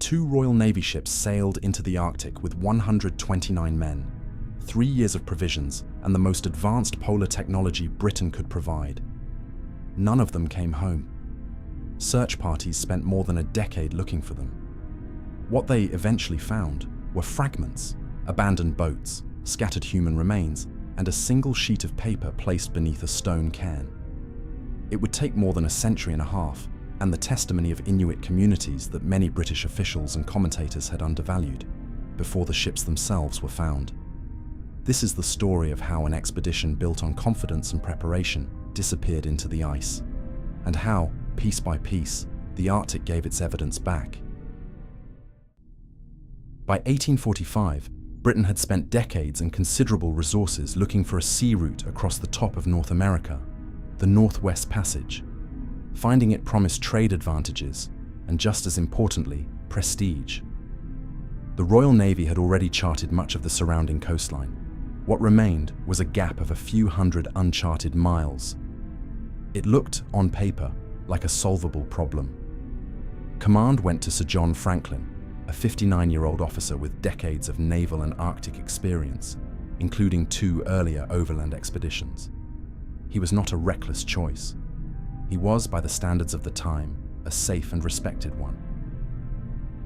2 Royal Navy ships sailed into the Arctic with 129 men, 3 years of provisions, and the most advanced polar technology Britain could provide. None of them came home. Search parties spent more than a decade looking for them. What they eventually found were fragments, abandoned boats, scattered human remains, and a single sheet of paper placed beneath a stone cairn. It would take more than a century and a half, and the testimony of Inuit communities that many British officials and commentators had undervalued, before the ships themselves were found. This is the story of how an expedition built on confidence and preparation disappeared into the ice, and how, piece by piece, the Arctic gave its evidence back. By 1845, Britain had spent decades and considerable resources looking for a sea route across the top of North America, the Northwest Passage. Finding it promised trade advantages, and just as importantly, prestige. The Royal Navy had already charted much of the surrounding coastline. What remained was a gap of a few hundred uncharted miles. It looked, on paper, like a solvable problem. Command went to Sir John Franklin, a 59-year-old officer with decades of naval and Arctic experience, including 2 earlier overland expeditions. He was not a reckless choice. He was, by the standards of the time, a safe and respected one.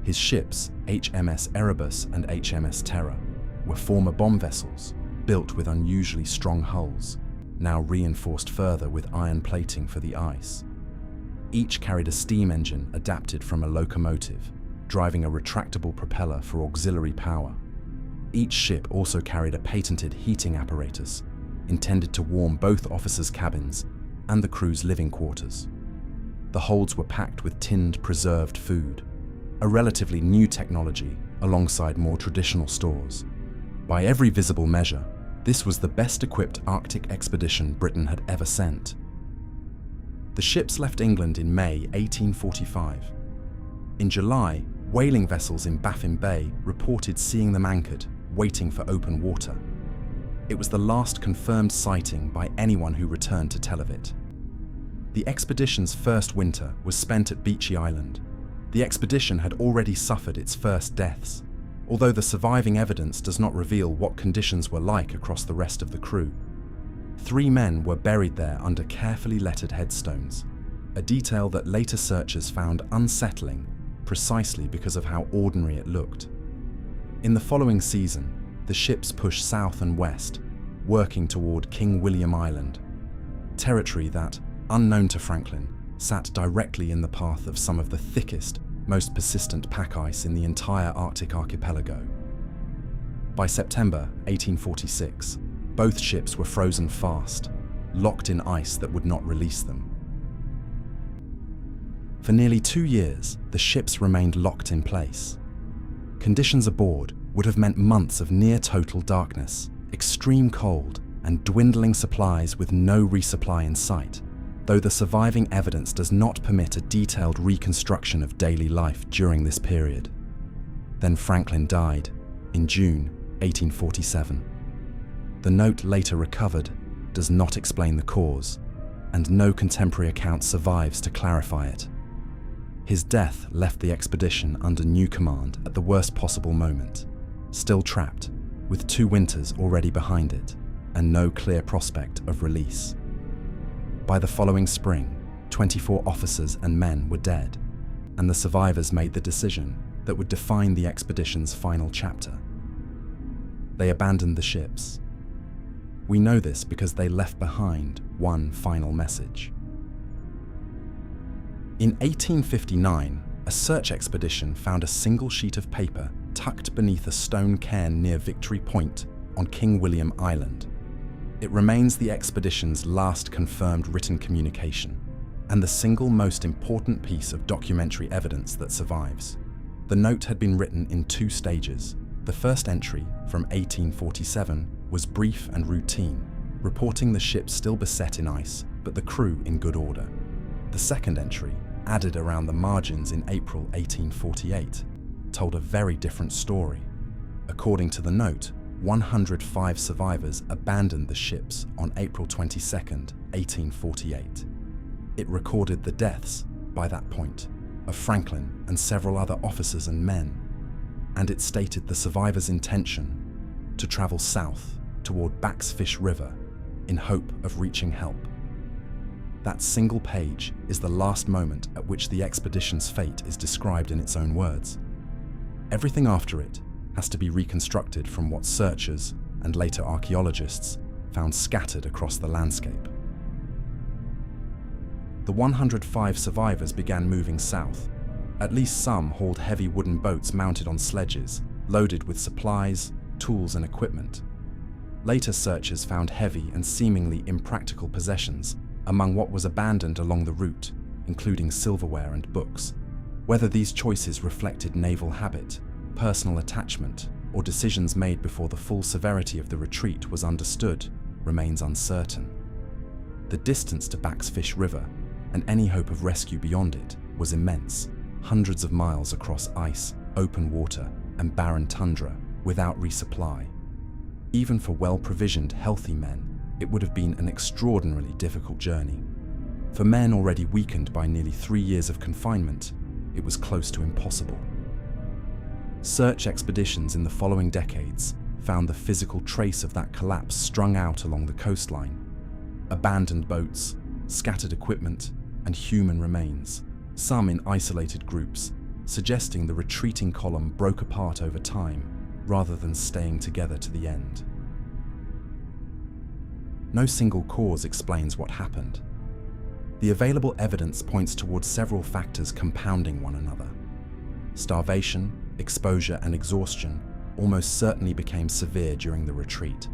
His ships, HMS Erebus and HMS Terror, were former bomb vessels, built with unusually strong hulls, now reinforced further with iron plating for the ice. Each carried a steam engine adapted from a locomotive, driving a retractable propeller for auxiliary power. Each ship also carried a patented heating apparatus, intended to warm both officers' cabins and the crew's living quarters. The holds were packed with tinned, preserved food, a relatively new technology alongside more traditional stores. By every visible measure, this was the best-equipped Arctic expedition Britain had ever sent. The ships left England in May 1845. In July, whaling vessels in Baffin Bay reported seeing them anchored, waiting for open water. It was the last confirmed sighting by anyone who returned to Tel Aviv. The expedition's first winter was spent at Beechey Island. The expedition had already suffered its first deaths, although the surviving evidence does not reveal what conditions were like across the rest of the crew. 3 men were buried there under carefully lettered headstones, a detail that later searchers found unsettling precisely because of how ordinary it looked. In the following season, the ships pushed south and west, working toward King William Island, territory that, unknown to Franklin, sat directly in the path of some of the thickest, most persistent pack ice in the entire Arctic archipelago. By September 1846, both ships were frozen fast, locked in ice that would not release them. For nearly 2 years, the ships remained locked in place. Conditions aboard would have meant months of near-total darkness, extreme cold, and dwindling supplies with no resupply in sight, though the surviving evidence does not permit a detailed reconstruction of daily life during this period. Then Franklin died in June 1847. The note later recovered does not explain the cause, and no contemporary account survives to clarify it. His death left the expedition under new command at the worst possible moment, still trapped, with 2 winters already behind it, and no clear prospect of release. By the following spring, 24 officers and men were dead, and the survivors made the decision that would define the expedition's final chapter. They abandoned the ships. We know this because they left behind one final message. In 1859, a search expedition found a single sheet of paper tucked beneath a stone cairn near Victory Point on King William Island. It remains the expedition's last confirmed written communication, and the single most important piece of documentary evidence that survives. The note had been written in 2 stages. The first entry, from 1847, was brief and routine, reporting the ship still beset in ice, but the crew in good order. The second entry, added around the margins in April 1848, told a very different story. According to the note, 105 survivors abandoned the ships on April 22, 1848. It recorded the deaths, by that point, of Franklin and several other officers and men, and it stated the survivors' intention to travel south toward Backsfish River in hope of reaching help. That single page is the last moment at which the expedition's fate is described in its own words. Everything after it has to be reconstructed from what searchers and later archaeologists found scattered across the landscape. The 105 survivors began moving south. At least some hauled heavy wooden boats mounted on sledges, loaded with supplies, tools and equipment. Later searchers found heavy and seemingly impractical possessions among what was abandoned along the route, including silverware and books. Whether these choices reflected naval habit, personal attachment, or decisions made before the full severity of the retreat was understood remains uncertain. The distance to Backsfish River, and any hope of rescue beyond it, was immense, hundreds of miles across ice, open water, and barren tundra, without resupply. Even for well-provisioned, healthy men, it would have been an extraordinarily difficult journey. For men already weakened by nearly 3 years of confinement, it was close to impossible. Search expeditions in the following decades found the physical trace of that collapse strung out along the coastline. Abandoned boats, scattered equipment, and human remains, some in isolated groups, suggesting the retreating column broke apart over time rather than staying together to the end. No single cause explains what happened. The available evidence points towards several factors compounding one another. Starvation, exposure, and exhaustion almost certainly became severe during the retreat.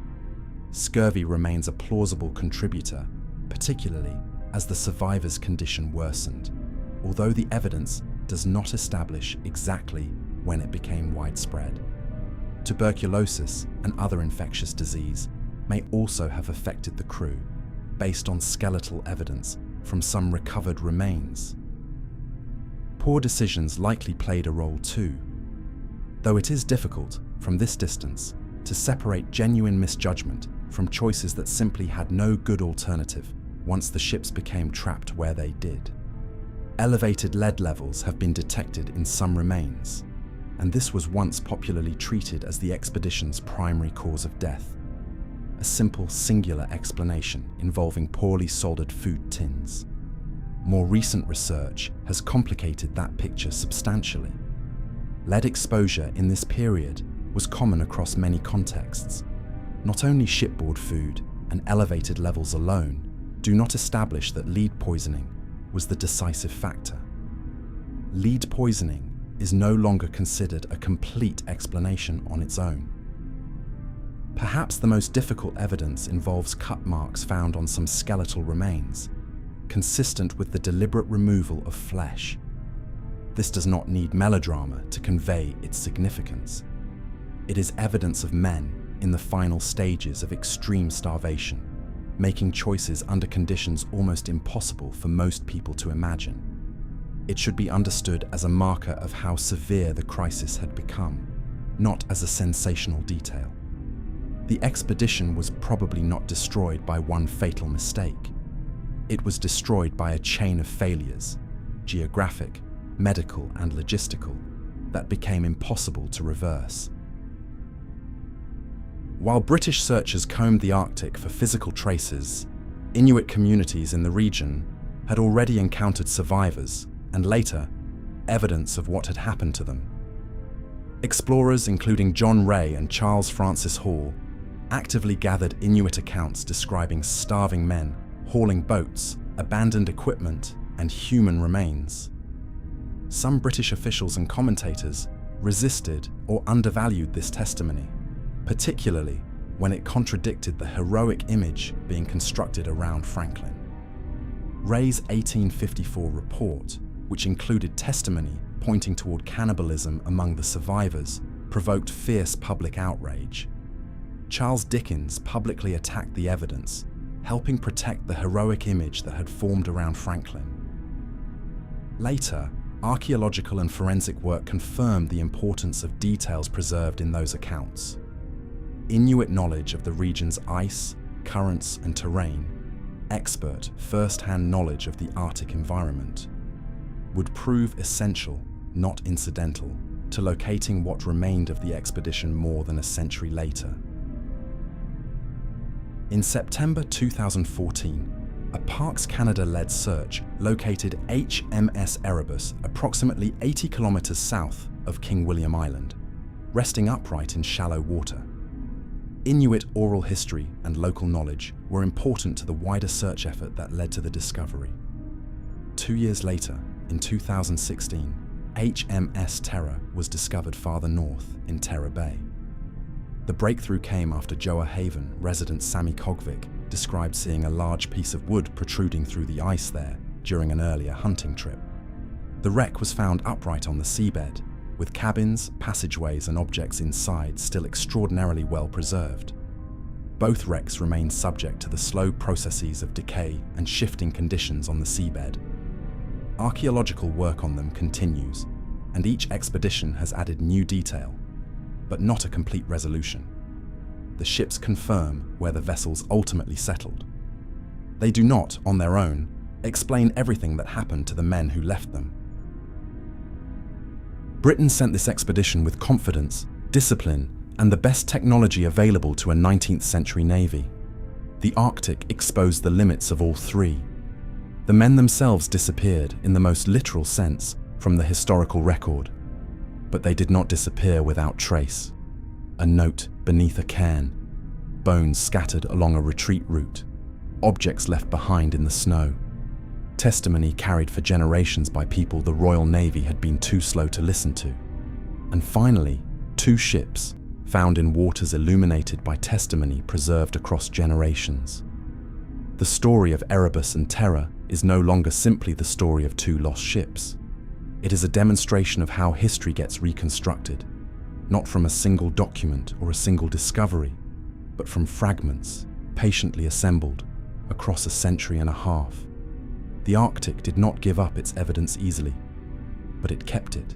Scurvy remains a plausible contributor, particularly as the survivors' condition worsened, although the evidence does not establish exactly when it became widespread. Tuberculosis and other infectious disease may also have affected the crew, based on skeletal evidence from some recovered remains. Poor decisions likely played a role too, though it is difficult, from this distance, to separate genuine misjudgment from choices that simply had no good alternative once the ships became trapped where they did. Elevated lead levels have been detected in some remains, and this was once popularly treated as the expedition's primary cause of death. A simple, singular explanation involving poorly soldered food tins. More recent research has complicated that picture substantially. Lead exposure in this period was common across many contexts. Not only shipboard food and elevated levels alone do not establish that lead poisoning was the decisive factor. Lead poisoning is no longer considered a complete explanation on its own. Perhaps the most difficult evidence involves cut marks found on some skeletal remains, consistent with the deliberate removal of flesh. This does not need melodrama to convey its significance. It is evidence of men in the final stages of extreme starvation, making choices under conditions almost impossible for most people to imagine. It should be understood as a marker of how severe the crisis had become, not as a sensational detail. The expedition was probably not destroyed by one fatal mistake. It was destroyed by a chain of failures, geographic, medical, and logistical, that became impossible to reverse. While British searchers combed the Arctic for physical traces, Inuit communities in the region had already encountered survivors, and later, evidence of what had happened to them. Explorers including John Ray and Charles Francis Hall actively gathered Inuit accounts describing starving men, hauling boats, abandoned equipment, and human remains. Some British officials and commentators resisted or undervalued this testimony, particularly when it contradicted the heroic image being constructed around Franklin. Ray's 1854 report, which included testimony pointing toward cannibalism among the survivors, provoked fierce public outrage. Charles Dickens publicly attacked the evidence, helping protect the heroic image that had formed around Franklin. Later, archaeological and forensic work confirmed the importance of details preserved in those accounts. Inuit knowledge of the region's ice, currents, and terrain, expert, first-hand knowledge of the Arctic environment. would prove essential, not incidental, to locating what remained of the expedition more than a century later. In September 2014, a Parks Canada-led search located HMS Erebus approximately 80 kilometers south of King William Island, resting upright in shallow water. Inuit oral history and local knowledge were important to the wider search effort that led to the discovery. 2 years later, in 2016, HMS Terror was discovered farther north in Terror Bay. The breakthrough came after Joa Haven resident Sammy Kogvik described seeing a large piece of wood protruding through the ice there during an earlier hunting trip. The wreck was found upright on the seabed, with cabins, passageways and objects inside still extraordinarily well preserved. Both wrecks remain subject to the slow processes of decay and shifting conditions on the seabed. Archaeological work on them continues, and each expedition has added new detail, but not a complete resolution. The ships confirm where the vessels ultimately settled. They do not, on their own, explain everything that happened to the men who left them. Britain sent this expedition with confidence, discipline, and the best technology available to a 19th century navy. The Arctic exposed the limits of all three. The men themselves disappeared, in the most literal sense, from the historical record. But they did not disappear without trace. A note beneath a cairn, bones scattered along a retreat route, objects left behind in the snow. Testimony carried for generations by people the Royal Navy had been too slow to listen to. And finally, 2 ships, found in waters illuminated by testimony preserved across generations. The story of Erebus and Terror is no longer simply the story of 2 lost ships. It is a demonstration of how history gets reconstructed, not from a single document or a single discovery, but from fragments, patiently assembled, across a century and a half. The Arctic did not give up its evidence easily, but it kept it.